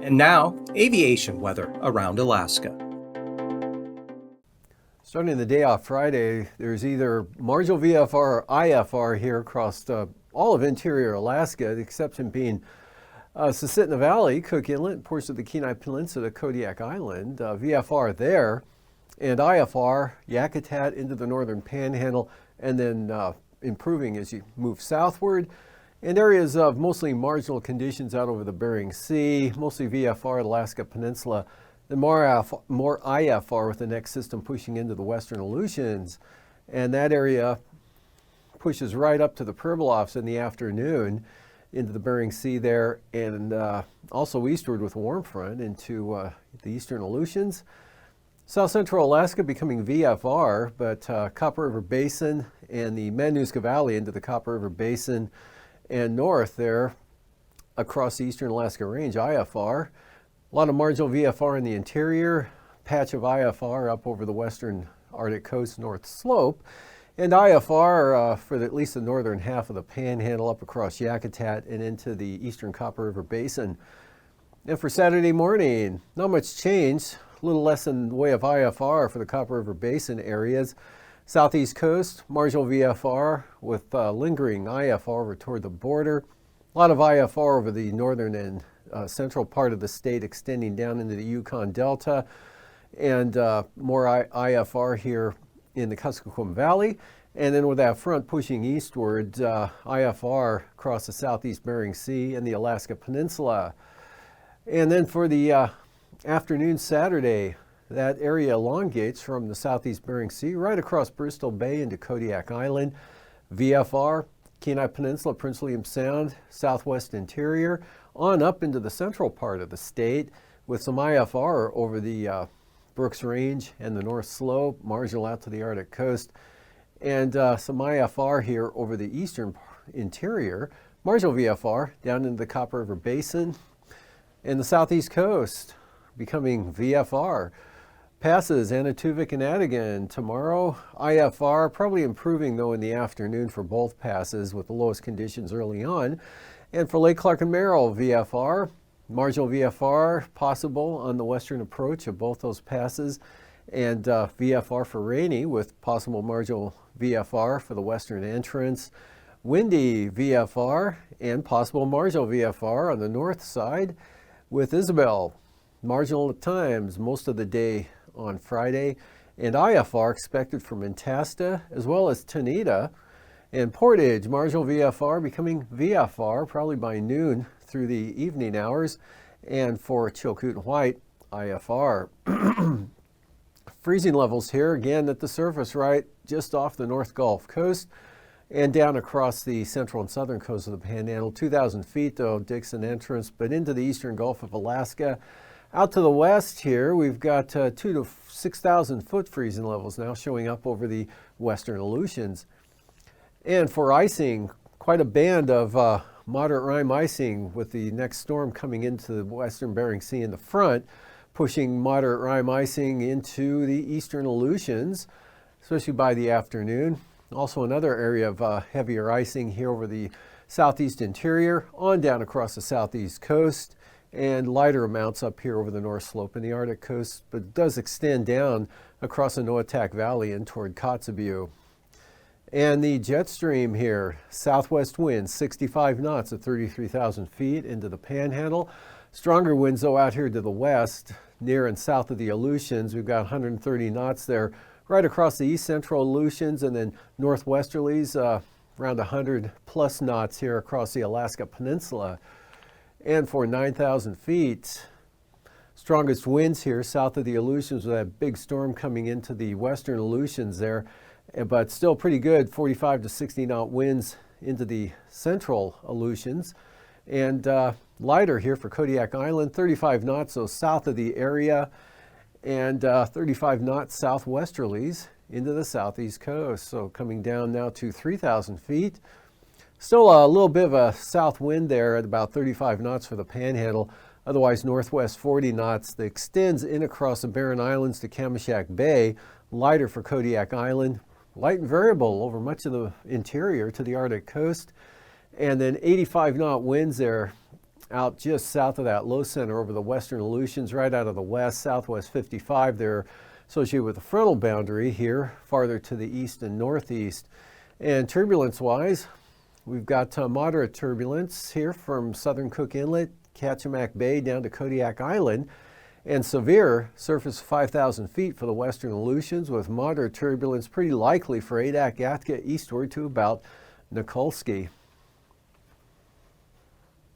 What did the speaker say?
And now, aviation weather around Alaska. Starting the day off Friday, there's either marginal VFR or IFR here across all of interior Alaska, the exception being Susitna Valley, Cook Inlet, portions of the Kenai Peninsula, Kodiak Island, VFR there, and IFR, Yakutat into the northern panhandle, and then improving as you move southward. And areas of mostly marginal conditions out over the Bering Sea, mostly VFR, Alaska Peninsula, then more IFR with the next system pushing into the western Aleutians. And that area pushes right up to the Pribilofs in the afternoon into the Bering Sea there, and also eastward with warm front into the eastern Aleutians. South central Alaska becoming VFR, but Copper River Basin and the Matanuska Valley into the Copper River Basin and north there across the eastern Alaska Range, IFR. A lot of marginal VFR in the interior, patch of IFR up over the western Arctic coast north slope, and IFR for at least the northern half of the panhandle up across Yakutat and into the eastern Copper River Basin. And for Saturday morning, not much change, a little less in the way of IFR for the Copper River Basin areas. Southeast coast, marginal VFR with lingering IFR over toward the border. A lot of IFR over the northern and central part of the state extending down into the Yukon Delta, and more IFR here in the Kuskokwim Valley. And then with that front pushing eastward, IFR across the southeast Bering Sea and the Alaska Peninsula. And then for the afternoon Saturday, that area elongates from the southeast Bering Sea right across Bristol Bay into Kodiak Island. VFR, Kenai Peninsula, Prince William Sound, southwest interior, on up into the central part of the state with some IFR over the Brooks Range and the North Slope, marginal out to the Arctic coast, and some IFR here over the eastern interior, marginal VFR down into the Copper River Basin and the southeast coast becoming VFR. Passes Anatuvik and Adigan tomorrow. IFR probably improving though in the afternoon for both passes with the lowest conditions early on. And for Lake Clark and Merrill, VFR, marginal VFR possible on the western approach of both those passes, and VFR for Rainy with possible marginal VFR for the western entrance. Windy VFR and possible marginal VFR on the north side with Isabel. Marginal at times most of the day on Friday, and IFR expected from Antasta as well as Tanita. And Portage, marginal VFR becoming VFR probably by noon through the evening hours, and for Chilkoot and White, IFR. Freezing levels here again at the surface right just off the North Gulf Coast and down across the central and southern coast of the Panhandle. 2,000 feet though, Dixon entrance, but into the eastern Gulf of Alaska. Out to the west here, we've got 2,000 to 6,000 foot freezing levels now showing up over the western Aleutians. And for icing, quite a band of moderate rime icing with the next storm coming into the western Bering Sea in the front, pushing moderate rime icing into the eastern Aleutians, especially by the afternoon. Also another area of heavier icing here over the southeast interior, on down across the southeast coast, and lighter amounts up here over the North Slope and the Arctic coast, but it does extend down across the Noatak Valley and toward Kotzebue. And the jet stream here, southwest winds, 65 knots at 33,000 feet into the Panhandle. Stronger winds though out here to the west, near and south of the Aleutians. We've got 130 knots there right across the east central Aleutians, and then northwesterlies around 100 plus knots here across the Alaska Peninsula. And for 9,000 feet, strongest winds here south of the Aleutians with that big storm coming into the western Aleutians there, but still pretty good, 45 to 60 knot winds into the central Aleutians. And lighter here for Kodiak Island, 35 knots so south of the area, and 35 knots southwesterlies into the southeast coast. So coming down now to 3,000 feet. Still a little bit of a south wind there at about 35 knots for the Panhandle. Otherwise northwest 40 knots that extends in across the Barren Islands to Kamishak Bay. Lighter for Kodiak Island. Light and variable over much of the interior to the Arctic coast. And then 85 knot winds there out just south of that low center over the western Aleutians, right out of the west, southwest 55 there, associated with the frontal boundary here, farther to the east and northeast. And turbulence-wise, we've got moderate turbulence here from southern Cook Inlet, Kachemak Bay down to Kodiak Island, and severe surface 5,000 feet for the western Aleutians, with moderate turbulence pretty likely for Adak Atka eastward to about Nikolsky.